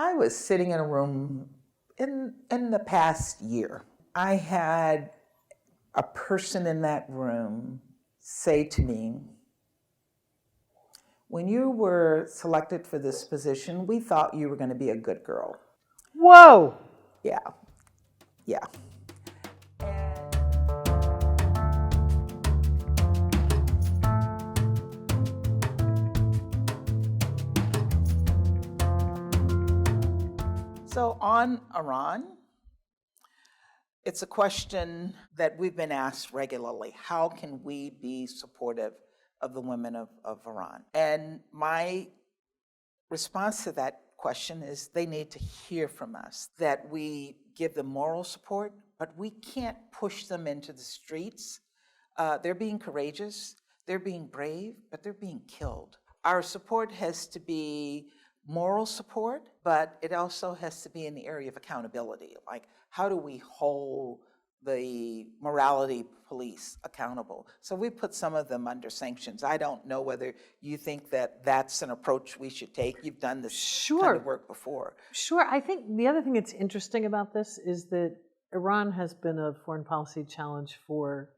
I was sitting in a room in the past year. I had a person in that room say to me, when you were selected for this position, we thought you were going to be a good girl. Whoa! Yeah, yeah. So on Iran, it's a question that we've been asked regularly. How can we be supportive of the women of Iran? And my response to that question is they need to hear from us, that we give them moral support, but we can't push them into the streets. They're being courageous, they're being brave, but they're being killed. Our support has to be moral support, but it also has to be in the area of accountability. Like, how do we hold the morality police accountable? So we put some of them under sanctions. I don't know whether you think that that's an approach we should take. You've done this kind of work before. Sure. I think the other thing that's interesting about this is that Iran has been a foreign policy challenge for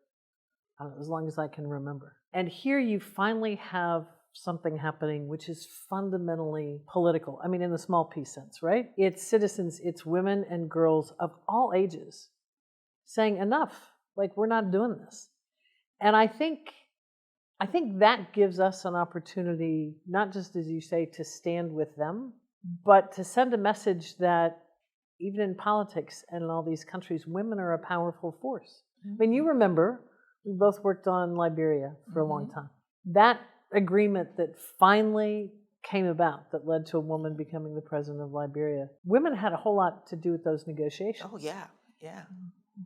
as long as I can remember. And here you finally have something happening which is fundamentally political. I mean, in the small p sense, right? It's citizens, it's women and girls of all ages saying enough, like, we're not doing this. And I think that gives us an opportunity, not just, as you say, to stand with them, but to send a message that even in politics and in all these countries, women are a powerful force. I mean, you remember, we both worked on Liberia for a long time. That agreement that finally came about that led to a woman becoming the president of Liberia, women had a whole lot to do with those negotiations. Oh, yeah, yeah.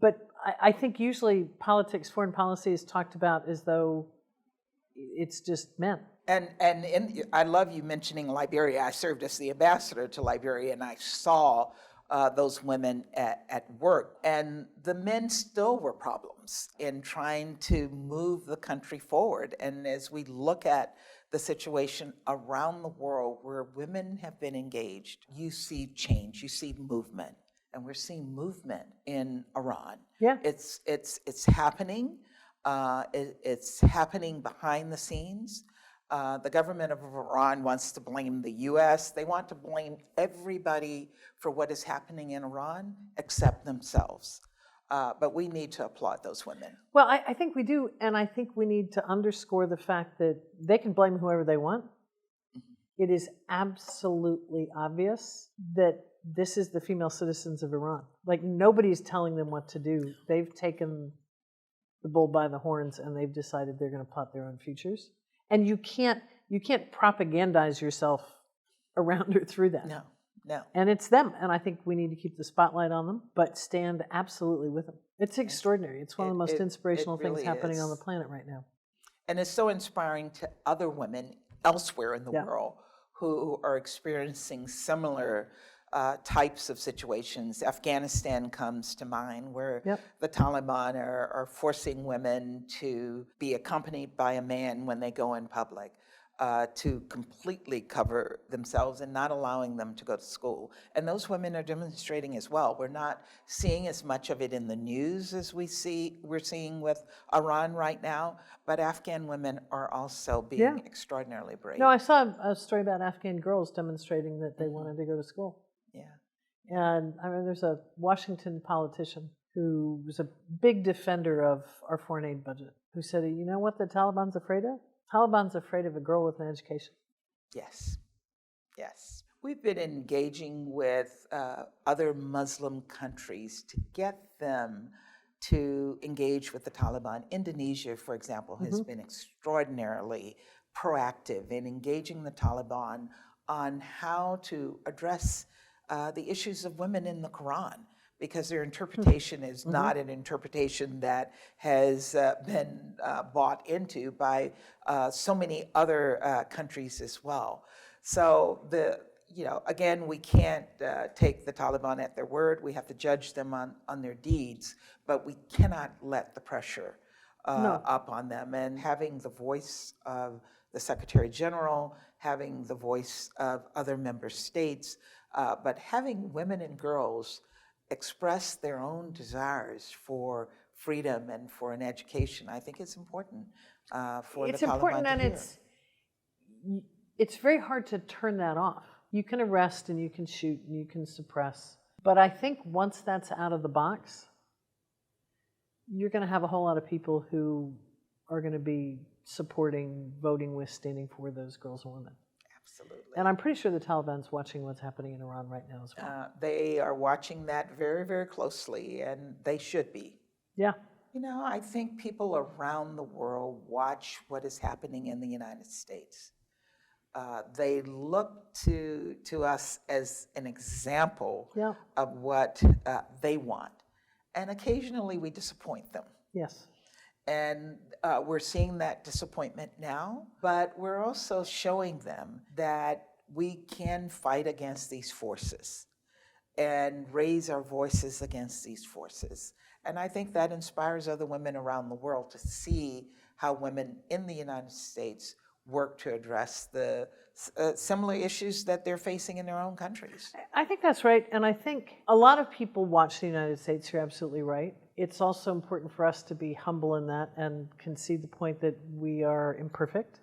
But I think usually politics, foreign policy is talked about as though it's just men. And I love you mentioning Liberia. I served as the ambassador to Liberia, and I saw those women at work. And the men still were problems in trying to move the country forward. And as we look at the situation around the world where women have been engaged, you see change, you see movement. And we're seeing movement in Iran. Yeah. It's happening. It's happening behind the scenes. The government of Iran wants to blame the US. They want to blame everybody for what is happening in Iran except themselves. But we need to applaud those women. Well, I think we do, and I think we need to underscore the fact that they can blame whoever they want. It is absolutely obvious that this is the female citizens of Iran. Like, nobody's telling them what to do. They've taken the bull by the horns and they've decided they're going to plot their own futures. And you can't propagandize yourself around or through that. No. And it's them. And I think we need to keep the spotlight on them, but stand absolutely with them. It's extraordinary. It's one of the most inspirational things happening on the planet right now. And it's so inspiring to other women elsewhere in the world who are experiencing similar types of situations. Afghanistan comes to mind, where the Taliban are forcing women to be accompanied by a man when they go in public, to completely cover themselves and not allowing them to go to school. And those women are demonstrating as well. We're not seeing as much of it in the news as we're seeing with Iran right now, but Afghan women are also being extraordinarily brave. No, I saw a story about Afghan girls demonstrating that they wanted to go to school. Yeah. And I mean, there's a Washington politician who was a big defender of our foreign aid budget, who said, you know what the Taliban's afraid of? Taliban's afraid of a girl with an education. Yes. We've been engaging with other Muslim countries to get them to engage with the Taliban. Indonesia, for example, has been extraordinarily proactive in engaging the Taliban on how to address the issues of women in the Quran, because their interpretation is not an interpretation that has been bought into by so many other countries as well. So again, we can't take the Taliban at their word. We have to judge them on their deeds, but we cannot let the pressure up on them. And having the voice of the Secretary General, having the voice of other member states, But having women and girls express their own desires for freedom and for an education, I think it's important for It's the Taliban important, to and hear. it's very hard to turn that off. You can arrest and you can shoot and you can suppress. But I think once that's out of the box, you're going to have a whole lot of people who are going to be supporting, voting with, standing for those girls and women. Absolutely. And I'm pretty sure the Taliban's watching what's happening in Iran right now as well. They are watching that very, very closely, and they should be. Yeah. You know, I think people around the world watch what is happening in the United States. They look to us as an example Yeah. of what they want. And occasionally we disappoint them. Yes. And we're seeing that disappointment now, but we're also showing them that we can fight against these forces and raise our voices against these forces. And I think that inspires other women around the world to see how women in the United States work to address the similar issues that they're facing in their own countries. I think that's right. And I think a lot of people watch the United States. You're absolutely right. It's also important for us to be humble in that and concede the point that we are imperfect,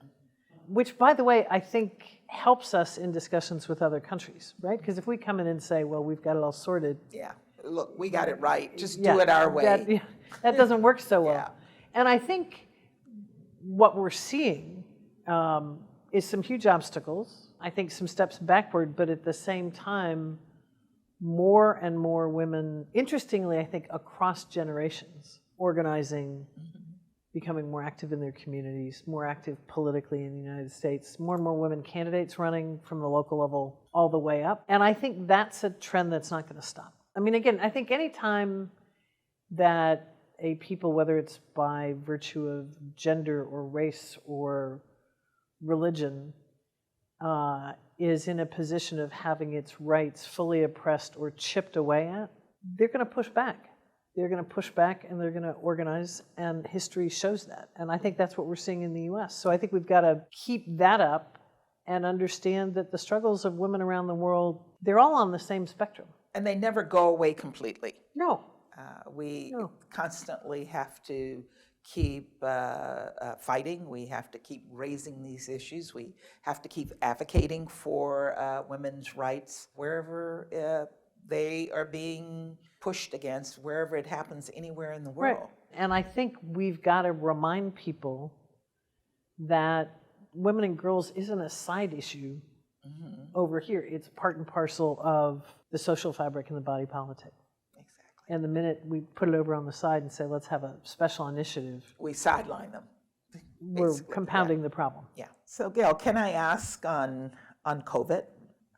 which, by the way, I think helps us in discussions with other countries, right? Because if we come in and say, well, we've got it all sorted. Yeah, look, we got it right. Just do it our way. That doesn't work so well. Yeah. And I think what we're seeing is some huge obstacles. I think some steps backward, but at the same time, more and more women, interestingly, I think across generations, organizing, becoming more active in their communities, more active politically in the United States, more and more women candidates running from the local level all the way up. And I think that's a trend that's not going to stop. I mean, again, I think any time that a people, whether it's by virtue of gender or race or religion, is in a position of having its rights fully oppressed or chipped away at, they're going to push back. They're going to push back and they're going to organize, and history shows that. And I think that's what we're seeing in the U.S. So I think we've got to keep that up and understand that the struggles of women around the world, they're all on the same spectrum. And they never go away completely. No. We constantly have to keep fighting. We have to keep raising these issues. We have to keep advocating for women's rights wherever they are being pushed against, wherever it happens anywhere in the world. Right. And I think we've got to remind people that women and girls isn't a side issue over here. It's part and parcel of the social fabric and the body politic. And the minute we put it over on the side and say, let's have a special initiative, we sideline them. We're compounding the problem. Yeah. So, Gayle, can I ask on COVID,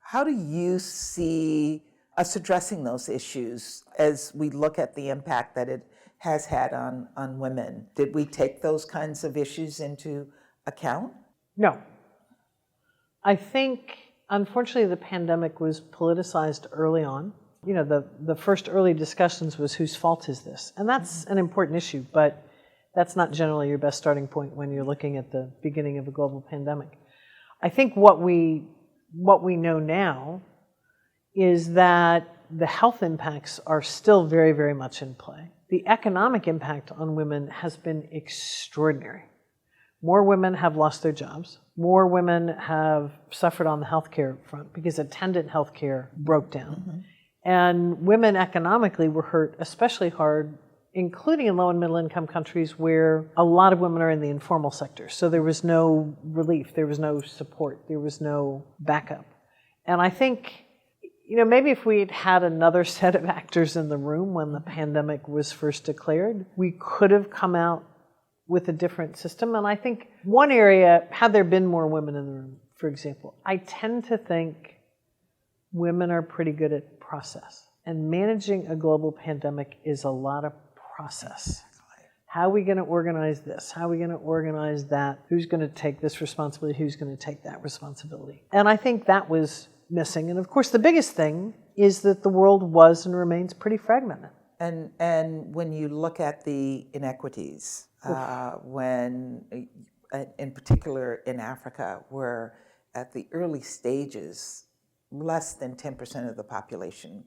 how do you see us addressing those issues as we look at the impact that it has had on women? Did we take those kinds of issues into account? No. I think, unfortunately, the pandemic was politicized early on. You know, the first early discussions was whose fault is this? And that's an important issue, but that's not generally your best starting point when you're looking at the beginning of a global pandemic. I think what we know now is that the health impacts are still very, very much in play. The economic impact on women has been extraordinary. More women have lost their jobs. More women have suffered on the healthcare front because attendant healthcare broke down. And women economically were hurt especially hard, including in low and middle income countries where a lot of women are in the informal sector. So there was no relief, there was no support, there was no backup. And I think, you know, maybe if we had had another set of actors in the room when the pandemic was first declared, we could have come out with a different system. And I think one area, had there been more women in the room, for example, I tend to think women are pretty good at process. And managing a global pandemic is a lot of process. How are we going to organize this? How are we going to organize that? Who's going to take this responsibility? Who's going to take that responsibility? And I think that was missing. And of course, the biggest thing is that the world was and remains pretty fragmented. And when you look at the inequities, when, in particular in Africa, where at the early stages, less than 10% of the population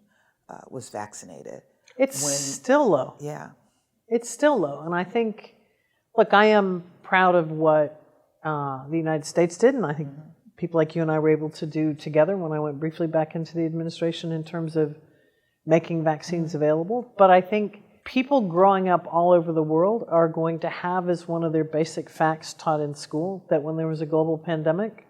was vaccinated. It's still low. Yeah. It's still low. And I think, look, I am proud of what the United States did, and I think people like you and I were able to do together when I went briefly back into the administration in terms of making vaccines available. But I think people growing up all over the world are going to have as one of their basic facts taught in school that when there was a global pandemic,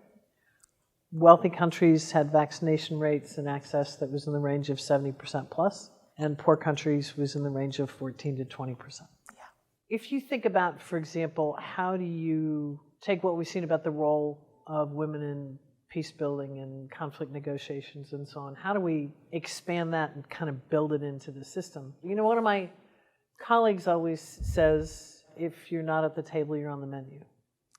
wealthy countries had vaccination rates and access that was in the range of 70% plus, and poor countries was in the range of 14 to 20%. Yeah. If you think about, for example, how do you take what we've seen about the role of women in peace building and conflict negotiations and so on, how do we expand that and kind of build it into the system? You know, one of my colleagues always says, if you're not at the table, you're on the menu.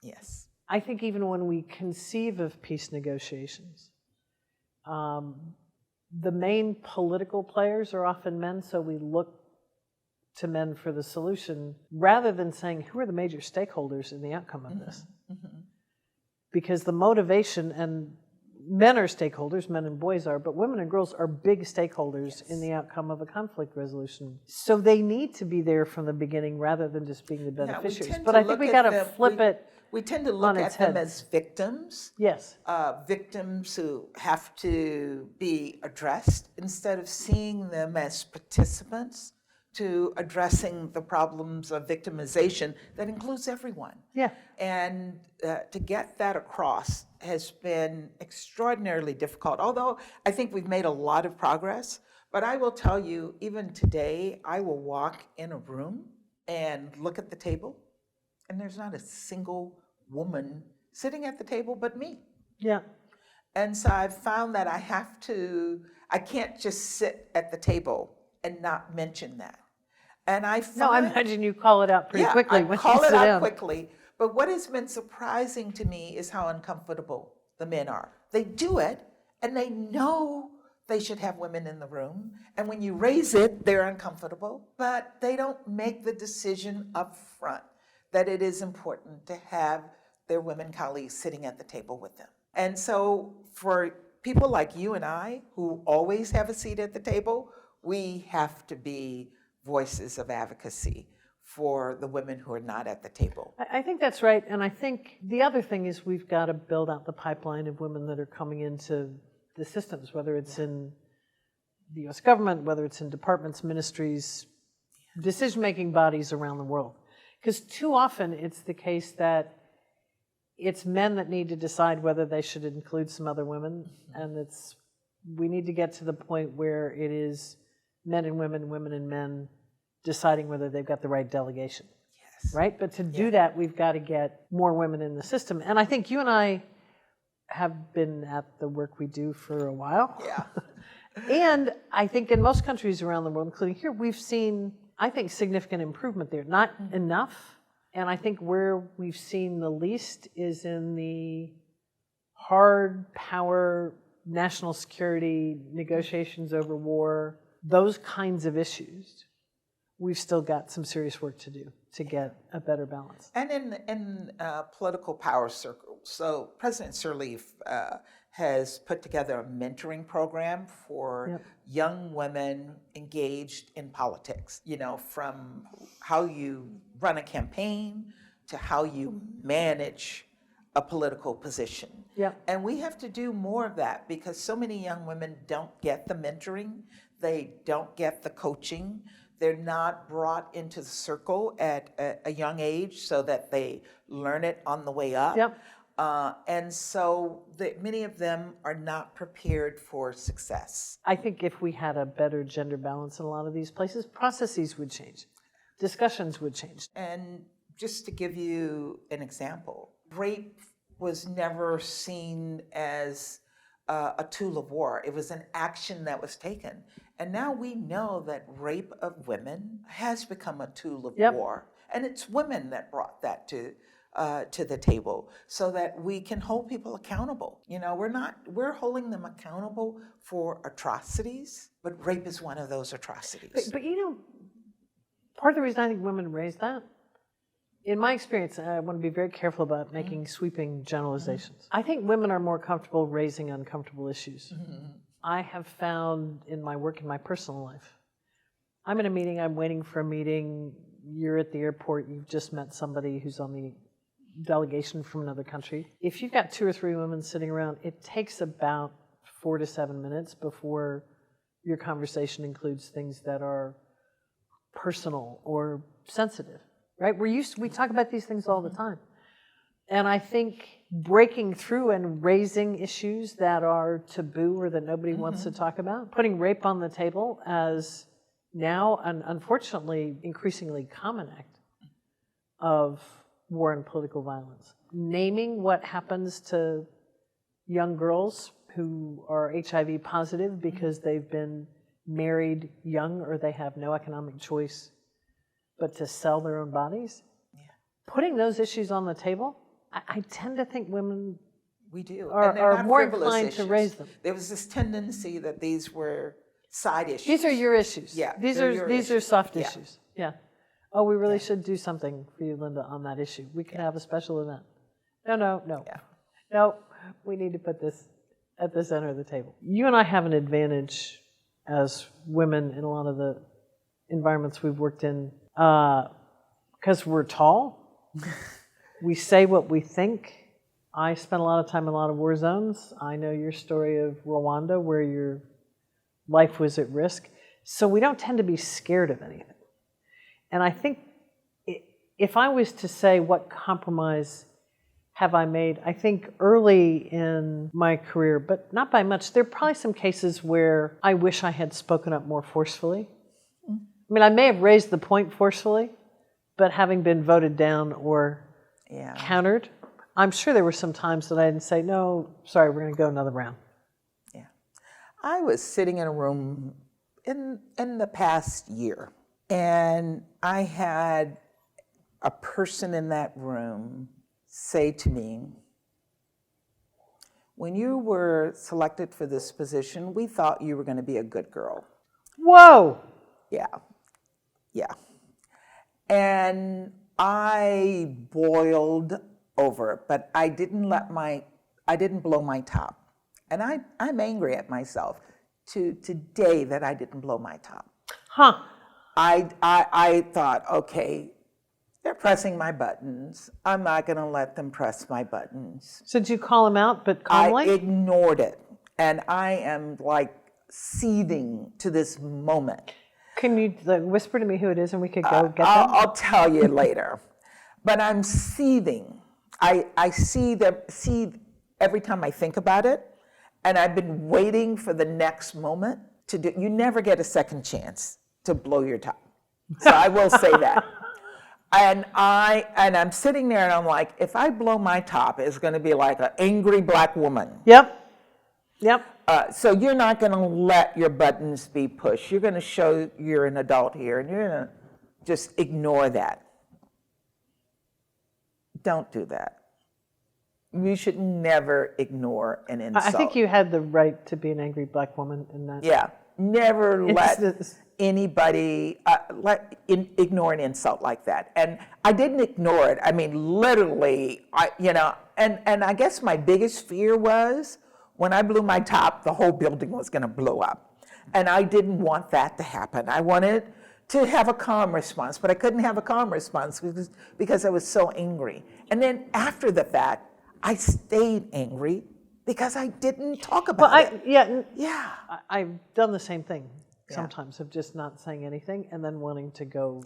Yes. I think even when we conceive of peace negotiations, the main political players are often men, so we look to men for the solution rather than saying, who are the major stakeholders in the outcome of this? Because the motivation, and men are stakeholders, men and boys are, but women and girls are big stakeholders in the outcome of a conflict resolution. So they need to be there from the beginning rather than just being the beneficiaries. But I think we got to flip it. We tend to look at them as victims. Yes. Victims who have to be addressed instead of seeing them as participants to addressing the problems of victimization that includes everyone. Yeah. And to get that across has been extraordinarily difficult, although I think we've made a lot of progress. But I will tell you, even today, I will walk in a room and look at the table, and there's not a single woman sitting at the table but me. Yeah. And so I've found that I can't just sit at the table and not mention that. And I find, No, I imagine you call it out pretty quickly when you sit down. I call it out quickly. But what has been surprising to me is how uncomfortable the men are. They do it, and they know they should have women in the room. And when you raise it, they're uncomfortable. But they don't make the decision up front that it is important to have their women colleagues sitting at the table with them. And so for people like you and I, who always have a seat at the table, we have to be voices of advocacy for the women who are not at the table. I think that's right. And I think the other thing is we've got to build out the pipeline of women that are coming into the systems, whether it's in the U.S. government, whether it's in departments, ministries, decision-making bodies around the world. Because too often it's the case that it's men that need to decide whether they should include some other women, and we need to get to the point where it is men and women, women and men deciding whether they've got the right delegation. Yes. Right? But to do that, we've got to get more women in the system. And I think you and I have been at the work we do for a while. Yeah. And I think in most countries around the world, including here, we've seen, I think, significant improvement there. Not enough. And I think where we've seen the least is in the hard power, national security, negotiations over war, those kinds of issues. We've still got some serious work to do to get a better balance. And in political power circles, so President Sirleaf has put together a mentoring program for young women engaged in politics, from how you run a campaign to how you manage a political position. And we have to do more of that because so many young women don't get the mentoring, they don't get the coaching, they're not brought into the circle at a young age so that they learn it on the way up. And so many of them are not prepared for success. I think if we had a better gender balance in a lot of these places, processes would change, discussions would change. And just to give you an example, rape was never seen as a tool of war. It was an action that was taken. And now we know that rape of women has become a tool of war. And it's women that brought that to the table so that we can hold people accountable. We're holding them accountable for atrocities, but rape is one of those atrocities. But part of the reason I think women raise that in my experience, I want to be very careful about making sweeping generalizations. I think women are more comfortable raising uncomfortable issues. I have found in my work, in my personal life, I'm in a meeting, I'm waiting for a meeting, you're at the airport, you've just met somebody who's on the delegation from another country. If you've got 2 or 3 women sitting around, it takes about 4 to 7 minutes before your conversation includes things that are personal or sensitive, right? We talk about these things all the time. And I think breaking through and raising issues that are taboo or that nobody wants to talk about, putting rape on the table as now an unfortunately increasingly common act of war and political violence. Naming what happens to young girls who are HIV positive because they've been married young or they have no economic choice but to sell their own bodies. Yeah. Putting those issues on the table, I tend to think women are more inclined to raise them. There was this tendency that these were side issues. These are your issues. Yeah, these are soft issues. Yeah. Oh, we really should do something for you, Linda, on that issue. We can have a special event. No. Yeah. No, we need to put this at the center of the table. You and I have an advantage as women in a lot of the environments we've worked in because we're tall. We say what we think. I spent a lot of time in a lot of war zones. I know your story of Rwanda where your life was at risk. So we don't tend to be scared of anything. And I think if I was to say what compromise have I made, I think early in my career, but not by much, there are probably some cases where I wish I had spoken up more forcefully. I mean, I may have raised the point forcefully, but having been voted down or countered, I'm sure there were some times that I didn't say, no, sorry, we're going to go another round. Yeah. I was sitting in a room in the past year, and I had a person in that room say to me, when you were selected for this position, we thought you were going to be a good girl. Whoa! Yeah. And I boiled over, but I didn't blow my top. And I'm angry at myself to today that I didn't blow my top. Huh. I thought, okay, they're pressing my buttons. I'm not going to let them press my buttons. So did you call him out, but calmly? I ignored it. And I am like seething to this moment. Can you whisper to me who it is and we could go get them? I'll tell you later. But I'm seething. I see every time I think about it, and I've been waiting for the next moment to do. You never get a second chance to blow your top. So I will say that. And I'm sitting there and I'm like, if I blow my top, it's going to be like an angry black woman. Yep. So you're not going to let your buttons be pushed. You're going to show you're an adult here, and you're going to just ignore that. Don't do that. You should never ignore an insult. I think you had the right to be an angry black woman in that. Yeah. Never let anybody ignore an insult like that. And I didn't ignore it. I mean, literally, and I guess my biggest fear was when I blew my top, the whole building was going to blow up. And I didn't want that to happen. I wanted to have a calm response, but I couldn't have a calm response because I was so angry. And then after the fact, I stayed angry because I didn't talk about it. Yeah. I've done the same thing sometimes of just not saying anything and then wanting to go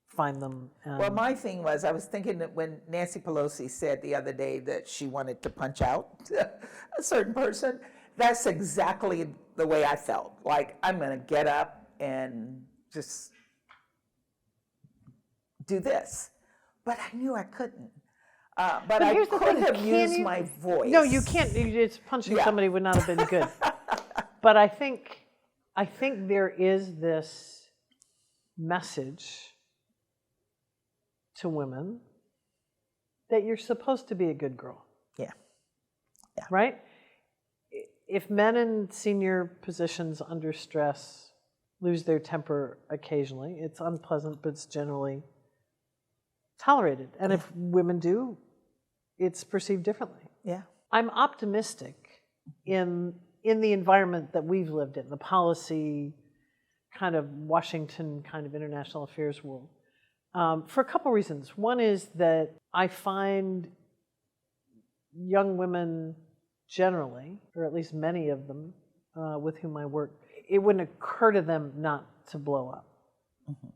find them. Well, my thing was, I was thinking that when Nancy Pelosi said the other day that she wanted to punch out a certain person, that's exactly the way I felt. Like, I'm going to get up and just do this. But I knew I couldn't. But I could have used my voice. No, you can't. It's punching somebody would not have been good. But I think there is this message to women that you're supposed to be a good girl. Yeah. Right? If men in senior positions under stress lose their temper occasionally, it's unpleasant, but it's generally tolerated. And if women do, it's perceived differently. Yeah. I'm optimistic in the environment that we've lived in, the policy kind of Washington kind of international affairs world, for a couple reasons. One is that I find young women generally, or at least many of them with whom I work, it wouldn't occur to them not to blow up. Mm-hmm.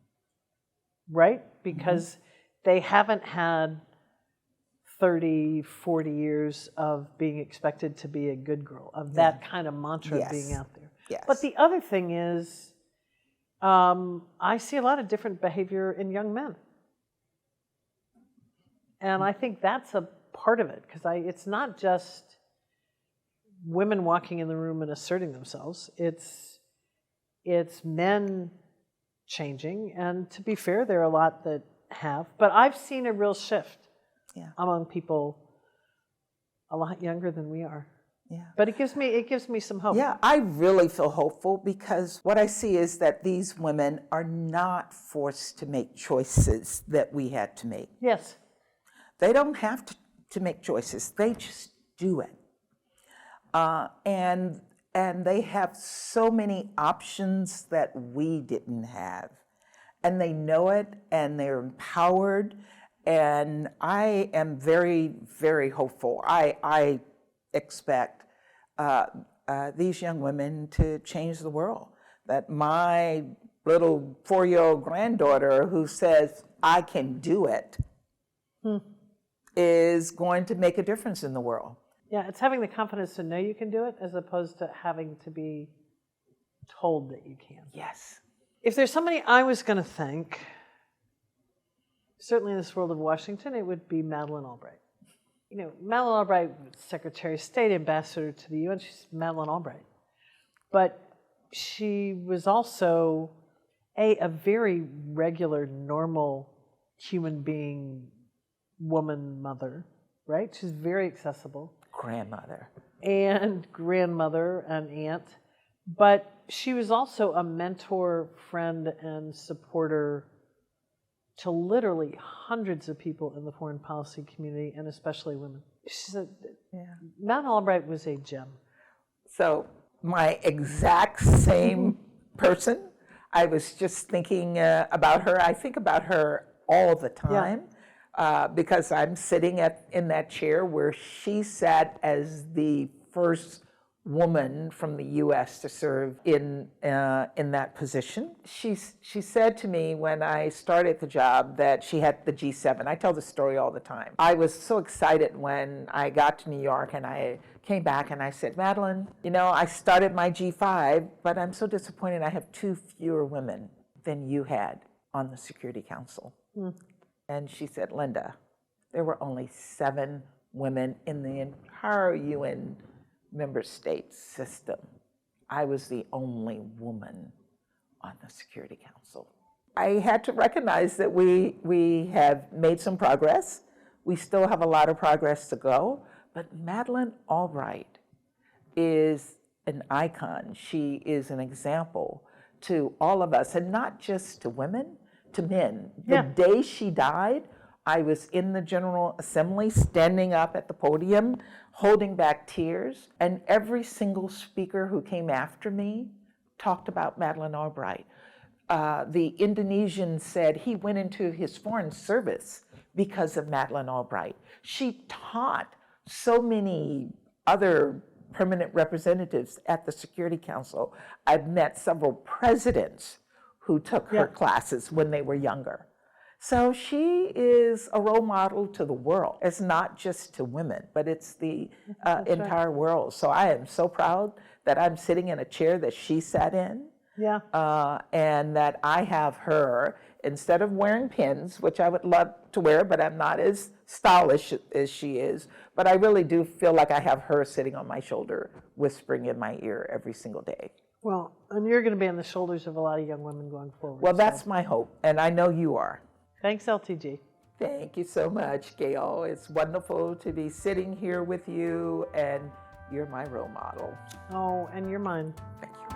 Right? Because they haven't had 30, 40 years of being expected to be a good girl, of that kind of mantra being out there. Yes. But the other thing is, I see a lot of different behavior in young men. And I think that's a part of it, because it's not just women walking in the room and asserting themselves. It's men changing, and to be fair, there are a lot that have. But I've seen a real shift among people a lot younger than we are. Yeah. But it gives me some hope. Yeah, I really feel hopeful, because what I see is that these women are not forced to make choices that we had to make. Yes. They don't have to make choices. They just do it. And they have so many options that we didn't have. And they know it, and they're empowered. And I am very, very hopeful. I expect these young women to change the world. That my little 4-year-old granddaughter who says, I can do it, is going to make a difference in the world. Yeah, it's having the confidence to know you can do it, as opposed to having to be told that you can. Yes. If there's somebody I was going to thank, certainly in this world of Washington, it would be Madeleine Albright. You know, Madeleine Albright was Secretary of State, Ambassador to the UN. She's Madeleine Albright. But she was also a very regular, normal human being, woman, mother, right? She's very accessible. Grandmother. And grandmother and aunt. But she was also a mentor, friend, and supporter to literally hundreds of people in the foreign policy community, and especially women. Madeleine Albright was a gem. So my exact same person. I was just thinking about her. I think about her all the time. Because I'm sitting in that chair where she sat as the first woman from the U.S. to serve in that position. She said to me when I started the job that she had the G7. I tell the story all the time. I was so excited when I got to New York and I came back and I said, Madeleine, you know, I started my G5, but I'm so disappointed I have 2 fewer women than you had on the Security Council. And she said, Linda, there were only 7 women in the entire UN member state system. I was the only woman on the Security Council. I had to recognize that we have made some progress. We still have a lot of progress to go, but Madeleine Albright is an icon. She is an example to all of us, and not just to women, to men. The day she died, I was in the General Assembly, standing up at the podium, holding back tears, and every single speaker who came after me talked about Madeleine Albright. The Indonesian said he went into his foreign service because of Madeleine Albright. She taught so many other permanent representatives at the Security Council. I've met several presidents who took her classes when they were younger. So she is a role model to the world. It's not just to women, but it's the entire world. So I am so proud that I'm sitting in a chair that she sat in. And that I have her, instead of wearing pins, which I would love to wear, but I'm not as stylish as she is, but I really do feel like I have her sitting on my shoulder, whispering in my ear every single day. Well, and you're going to be on the shoulders of a lot of young women going forward. Well, that's my hope, and I know you are. Thanks, LTG. Thank you so much, Gayle. It's wonderful to be sitting here with you, and you're my role model. Oh, and you're mine. Thank you.